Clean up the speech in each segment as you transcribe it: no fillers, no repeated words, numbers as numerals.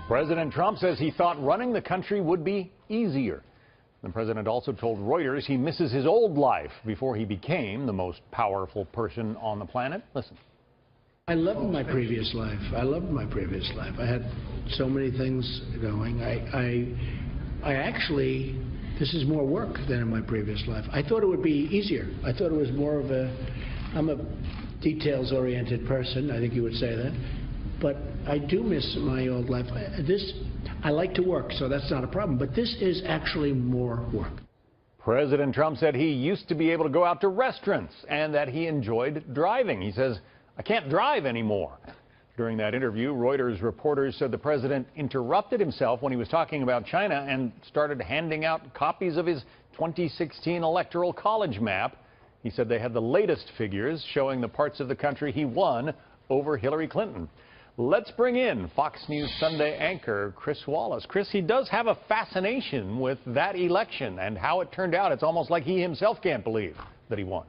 President Trump says he thought running the country would be easier. The president also told Reuters he misses his old life before he became the most powerful person on the planet. Listen. I loved my previous life. I had so many things going. I actually, this is more work than in my previous life. I thought it would be easier. I thought it was more of I'm a details-oriented person. I think you would say that. But I do miss my old life. I like to work, so that's not a problem. But this is actually more work. President Trump said he used to be able to go out to restaurants and that he enjoyed driving. He says, "I can't drive anymore." During that interview, Reuters reporters said the president interrupted himself when he was talking about China and started handing out copies of his 2016 Electoral College map. He said they had the latest figures showing the parts of the country he won over Hillary Clinton. Let's bring in Fox News Sunday anchor Chris Wallace. Chris, he does have a fascination with that election and how it turned out. It's almost like he himself can't believe that he won.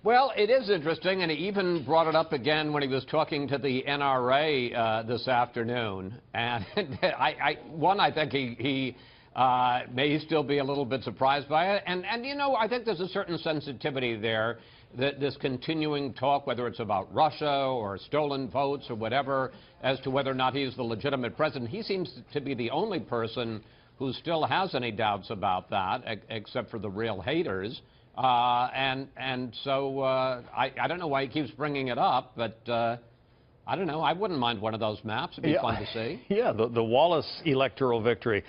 Well, it is interesting, and he even brought it up again when he was talking to the NRA this afternoon. And I think he may still be a little bit surprised by it. And you know, I think there's a certain sensitivity there, that this continuing talk, whether it's about Russia or stolen votes or whatever, as to whether or not he's the legitimate president. He seems to be the only person who still has any doubts about that, except for the real haters. So I don't know why he keeps bringing it up, but I don't know. I wouldn't mind one of those maps. It'd be fun to see. Yeah, the Wallace electoral victory.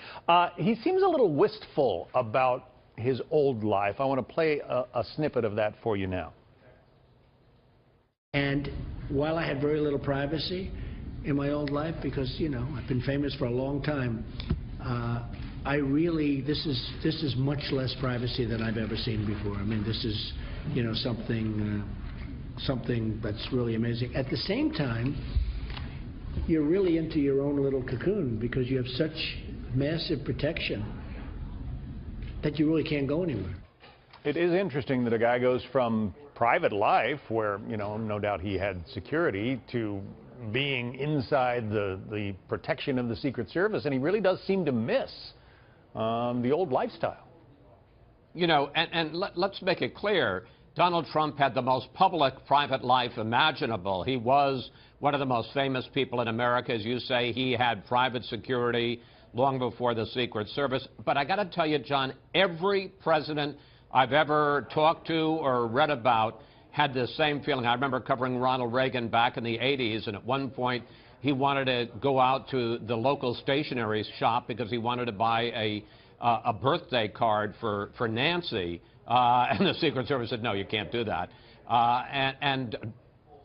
He seems a little wistful about his old life. I want to play a snippet of that for you now. And while I had very little privacy in my old life, because, you know, I've been famous for a long time, this is much less privacy than I've ever seen before. I mean, this is, you know, something that's really amazing. At the same time, you're really into your own little cocoon because you have such massive protection that you really can't go anywhere. It is interesting that a guy goes from private life, where, you know, no doubt he had security, to being inside the protection of the Secret Service, and he really does seem to miss the old lifestyle. You know, and let's make it clear, Donald Trump had the most public private life imaginable. He was one of the most famous people in America. As you say, he had private security long before the Secret Service. But I got to tell you, John, every president I've ever talked to or read about had the same feeling. I remember covering Ronald Reagan back in the 80s, and at one point he wanted to go out to the local stationery shop because he wanted to buy a birthday card for Nancy, and the Secret Service said, no, you can't do that. And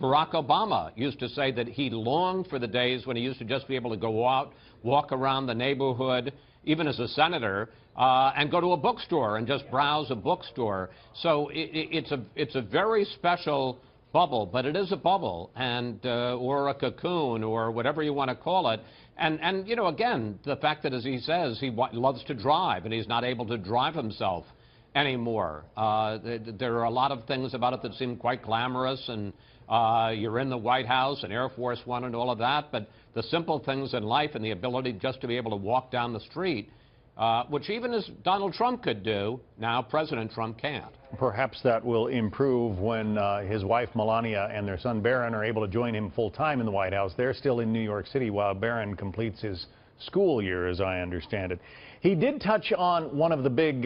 Barack Obama used to say that he longed for the days when he used to just be able to go out, walk around the neighborhood, even as a senator, and go to a bookstore and just browse a bookstore. So it's a very special bubble, but it is a bubble, and or a cocoon, or whatever you want to call it. And you know, again, the fact that, as he says, he loves to drive, and he's not able to drive himself anymore. There are a lot of things about it that seem quite glamorous, and you're in the White House and Air Force One and all of that, but the simple things in life and the ability just to be able to walk down the street, which even as Donald Trump could do, now President Trump can't. Perhaps that will improve when his wife Melania and their son Barron are able to join him full-time in the White House. They're still in New York City while Barron completes his school year, as I understand it. He did touch on one of the big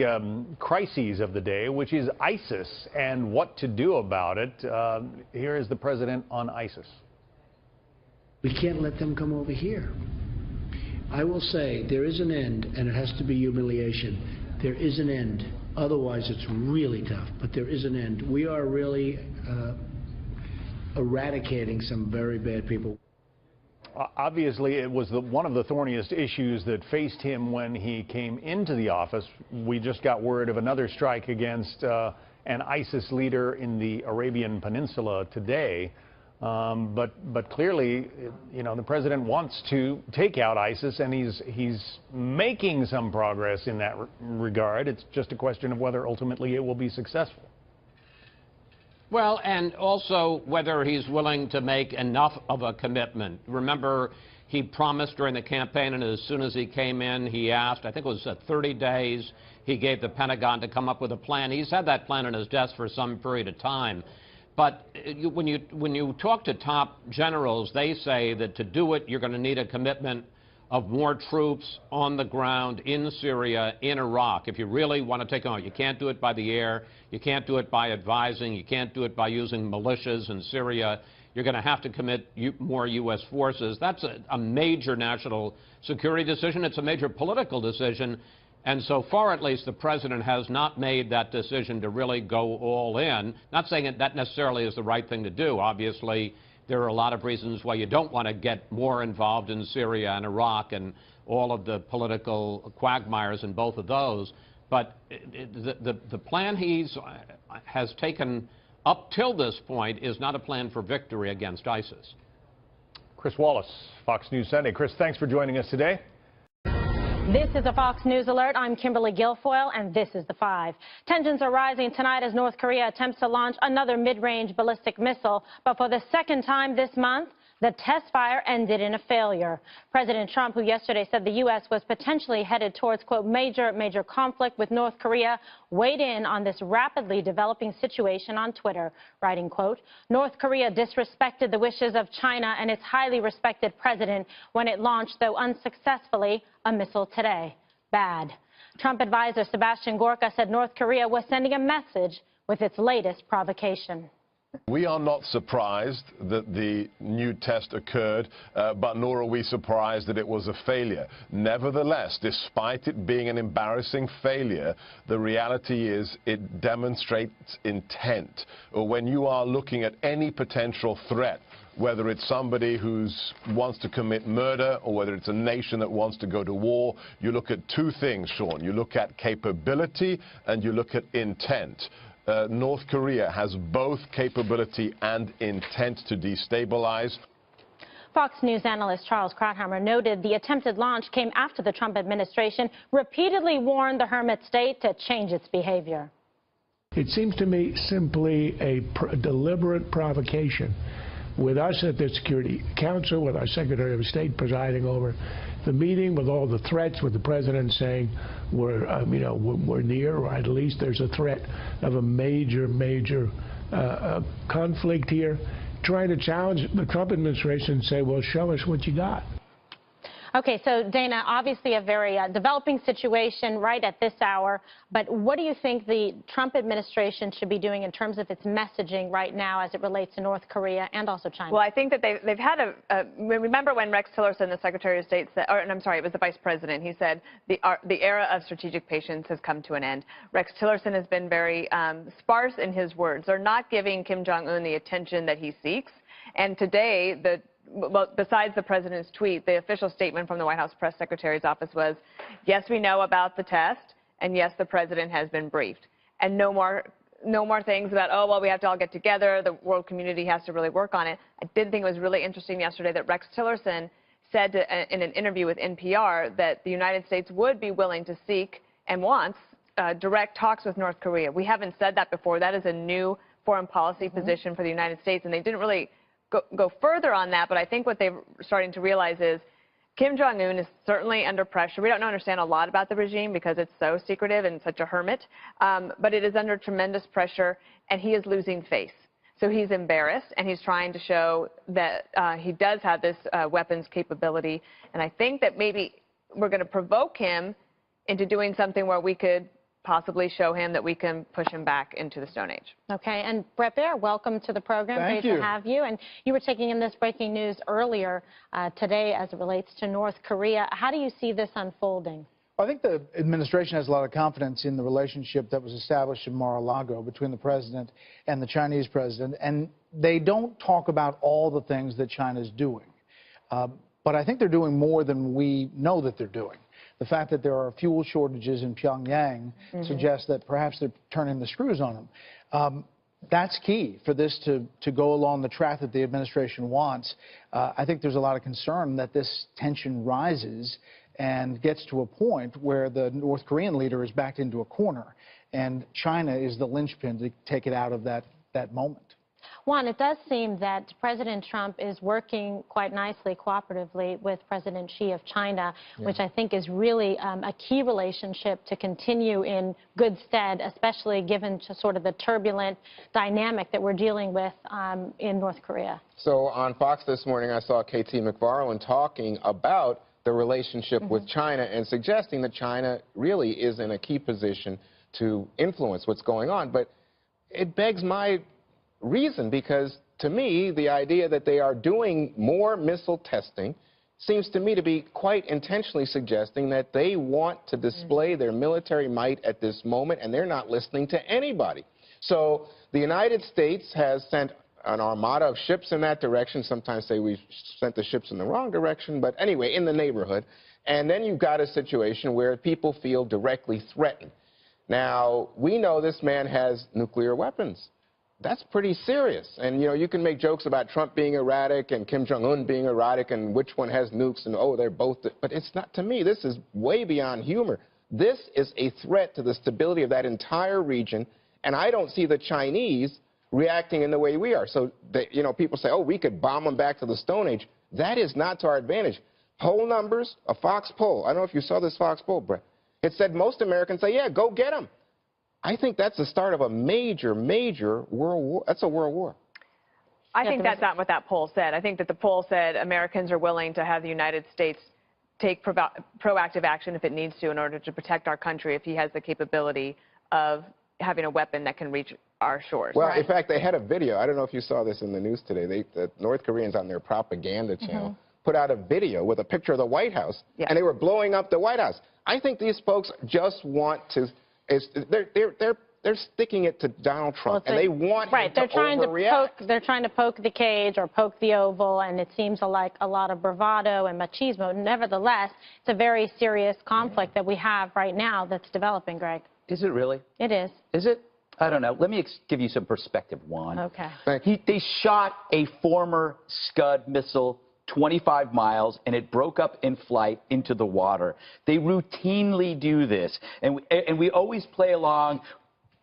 crises of the day, which is ISIS and what to do about it. Here is the president on ISIS. We can't let them come over here. I will say there is an end, and it has to be humiliation. There is an end. Otherwise, it's really tough, but there is an end. We are really eradicating some very bad people. Obviously, it was one of the thorniest issues that faced him when he came into the office. We just got word of another strike against an ISIS leader in the Arabian Peninsula today. But clearly, you know, the president wants to take out ISIS, and he's making some progress in that regard. It's just a question of whether ultimately it will be successful. Well, and also whether he's willing to make enough of a commitment. Remember, He promised during the campaign, and as soon as he came in, he asked, I think it was 30 days, he gave the Pentagon to come up with a plan. He's had that plan on his desk for some period of time. But when you talk to top generals, they say that to do it, you're going to need a commitment of more troops on the ground in Syria, in Iraq. If you really want to take on, you can't do it by the air, you can't do it by advising, you can't do it by using militias in Syria. You're going to have to commit more U.S. forces. That's a major national security decision. It's a major political decision. And so far, at least, the president has not made that decision to really go all in. Not saying that necessarily is the right thing to do. Obviously, there are a lot of reasons why you don't want to get more involved in Syria and Iraq and all of the political quagmires in both of those. But the plan has taken up till this point is not a plan for victory against ISIS. Chris Wallace, Fox News Sunday. Chris, thanks for joining us today. This is a Fox News Alert. I'm Kimberly Guilfoyle, and this is the 5. Tensions are rising tonight as North Korea attempts to launch another mid-range ballistic missile. But for the second time this month, the test fire ended in a failure. President Trump, who yesterday said the U.S. was potentially headed towards, quote, major conflict with North Korea, weighed in on this rapidly developing situation on Twitter, writing, quote, North Korea disrespected the wishes of China and its highly respected president when it launched, though unsuccessfully, a missile today. Bad. Trump advisor Sebastian Gorka said North Korea was sending a message with its latest provocation. We are not surprised that the new test occurred, but nor are we surprised that it was a failure. Nevertheless, despite it being an embarrassing failure, the reality is it demonstrates intent. When you are looking at any potential threat, whether it's somebody who wants to commit murder or whether it's a nation that wants to go to war, you look at two things, Sean. You look at capability and you look at intent. North Korea has both capability and intent to destabilize. Fox News analyst Charles Krauthammer noted the attempted launch came after the Trump administration repeatedly warned the hermit state to change its behavior. It seems to me simply a deliberate provocation with us at the Security Council, with our Secretary of State presiding over the meeting, with all the threats, with the president saying we're near, or at least there's a threat of a major conflict here, trying to challenge the Trump administration and say, well, show us what you got. Okay, so Dana, obviously a very developing situation right at this hour, but what do you think the Trump administration should be doing in terms of its messaging right now as it relates to North Korea and also China? Well, I think that they've had remember when Rex Tillerson, the Secretary of State, said, I'm sorry, it was the Vice President, he said the era of strategic patience has come to an end. Rex Tillerson has been very sparse in his words. They're not giving Kim Jong-un the attention that he seeks. And today, well, besides the president's tweet, the official statement from the White House press secretary's office was, yes, we know about the test, and yes, the president has been briefed. And no more things about, oh, well, we have to all get together, the world community has to really work on it. I did think it was really interesting yesterday that Rex Tillerson said in an interview with NPR that the United States would be willing to seek and wants direct talks with North Korea. We haven't said that before. That is a new foreign policy position for the United States, and they didn't really go further on that, but I think what they're starting to realize is Kim Jong-un is certainly under pressure. We don't understand a lot about the regime because it's so secretive and such a hermit, but it is under tremendous pressure, and he is losing face. So he's embarrassed, and he's trying to show that he does have this weapons capability, and I think that maybe we're going to provoke him into doing something where we could possibly show him that we can push him back into the Stone Age. Okay, and Brett Baer, welcome to the program. Thank Great you. to have you. And you were taking in this breaking news earlier today as it relates to North Korea. How do you see this unfolding? I think the administration has a lot of confidence in the relationship that was established in Mar-a-Lago between the president and the Chinese president, and they don't talk about all the things that China's doing. But I think they're doing more than we know that they're doing. The fact that there are fuel shortages in Pyongyang suggests that perhaps they're turning the screws on them. That's key for this to go along the track that the administration wants. I think there's a lot of concern that this tension rises and gets to a point where the North Korean leader is backed into a corner, and China is the linchpin to take it out of that moment. Juan, it does seem that President Trump is working quite nicely, cooperatively with President Xi of China, which I think is really a key relationship to continue in good stead, especially given sort of the turbulent dynamic that we're dealing with in North Korea. So on Fox this morning, I saw KT McFarland talking about the relationship with China and suggesting that China really is in a key position to influence what's going on. But it begs my reason, because to me, the idea that they are doing more missile testing seems to me to be quite intentionally suggesting that they want to display their military might at this moment, and they're not listening to anybody. So the United States has sent an armada of ships in that direction. Sometimes say we've sent the ships in the wrong direction, but anyway, in the neighborhood. And then you've got a situation where people feel directly threatened. Now, we know this man has nuclear weapons. That's pretty serious. And, you know, you can make jokes about Trump being erratic and Kim Jong-un being erratic and which one has nukes and, oh, they're both. But it's not, to me, this is way beyond humor. This is a threat to the stability of that entire region, and I don't see the Chinese reacting in the way we are. So, you know, people say, oh, we could bomb them back to the Stone Age. That is not to our advantage. Poll numbers, a Fox poll. I don't know if you saw this Fox poll, Brett. It said most Americans say, yeah, go get them. I think that's the start of a major, major world war. That's a world war. I think that's not what that poll said. I think that the poll said Americans are willing to have the United States take proactive action if it needs to in order to protect our country if he has the capability of having a weapon that can reach our shores. Well, in fact, they had a video. I don't know if you saw this in the news today. The North Koreans on their propaganda channel put out a video with a picture of the White House, and they were blowing up the White House. I think these folks just want to... They're sticking it to Donald Trump, and they want him to overreact. They're trying to poke the cage or poke the oval, and it seems like a lot of bravado and machismo. Nevertheless, it's a very serious conflict that we have right now that's developing, Greg. Is it really? It is. Is it? I don't know. Let me give you some perspective, Juan. Okay. They shot a former Scud missile 25 miles, and it broke up in flight into the water. They routinely do this, and we always play along.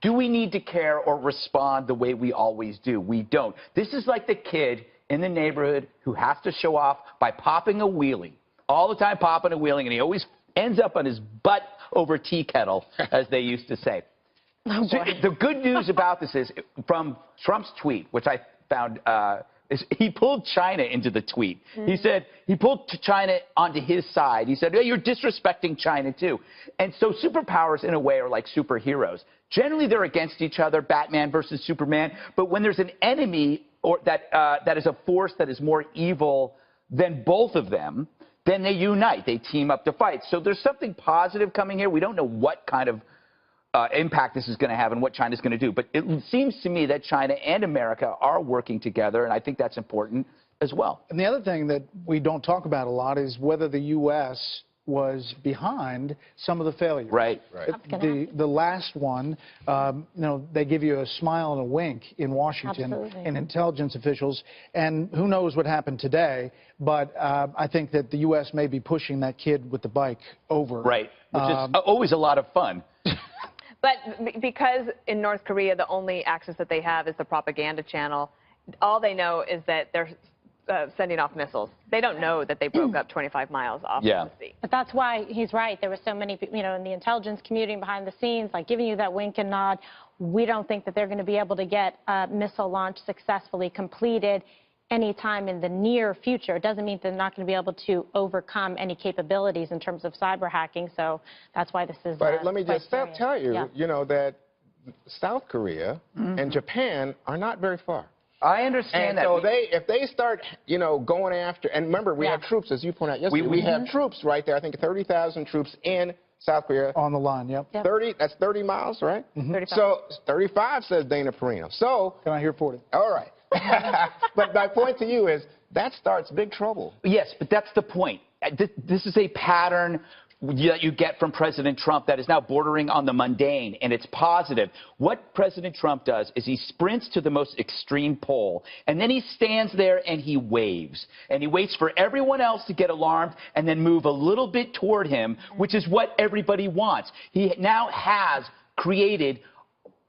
Do we need to care or respond the way we always do? We don't. This is like the kid in the neighborhood who has to show off by popping a wheelie, all the time popping a wheelie, and he always ends up on his butt over tea kettle, as they used to say. Oh, so the good news about this is, from Trump's tweet, which I found he pulled China into the tweet. He said he pulled China onto his side. He said, hey, you're disrespecting China, too. And so superpowers, in a way, are like superheroes. Generally, they're against each other, Batman versus Superman. But when there's an enemy or that is a force that is more evil than both of them, then they unite. They team up to fight. So there's something positive coming here. We don't know what kind of impact this is going to have and what China's going to do. But it seems to me that China and America are working together, and I think that's important as well. And the other thing that we don't talk about a lot is whether the U.S. was behind some of the failures. Right. The last one, you know, they give you a smile and a wink in Washington and intelligence officials, and who knows what happened today, but I think that the U.S. may be pushing that kid with the bike over. Right, which is always a lot of fun. But because in North Korea the only access that they have is the propaganda channel, all they know is that they're sending off missiles. They don't know that they broke up 25 miles off of the sea. But that's why he's right. There were so many, you know, in the intelligence community behind the scenes, like giving you that wink and nod. We don't think that they're going to be able to get a missile launch successfully completed anytime in the near future. It doesn't mean they're not going to be able to overcome any capabilities in terms of cyber hacking. So that's why this is. But let me just tell you, you know, that South Korea and Japan are not very far. I understand that. So if they start, you know, going after, and remember, we have troops, as you pointed out yesterday, we have troops right there. I think 30,000 troops in South Korea. On the line, 30, that's 30 miles, right? 35. So 35 says Dana Perino. So. Can I hear 40? All right. But my point to you is that starts big trouble. Yes, but that's the point. This is a pattern that you get from President Trump that is now bordering on the mundane, and it's positive. What President Trump does is he sprints to the most extreme pole, and then he stands there and he waves. And he waits for everyone else to get alarmed and then move a little bit toward him, which is what everybody wants. He now has created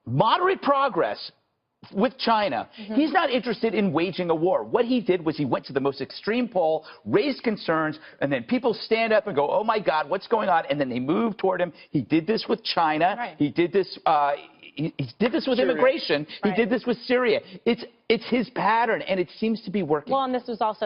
moderate progress with China. He's not interested in waging a war. What he did was he went to the most extreme pole, raised concerns, and then people stand up and go, oh my God, what's going on? And then they move toward him. He did this with China. Right. He did this he did this with immigration. He did this with Syria. It's his pattern, and it seems to be working. Well, and this was also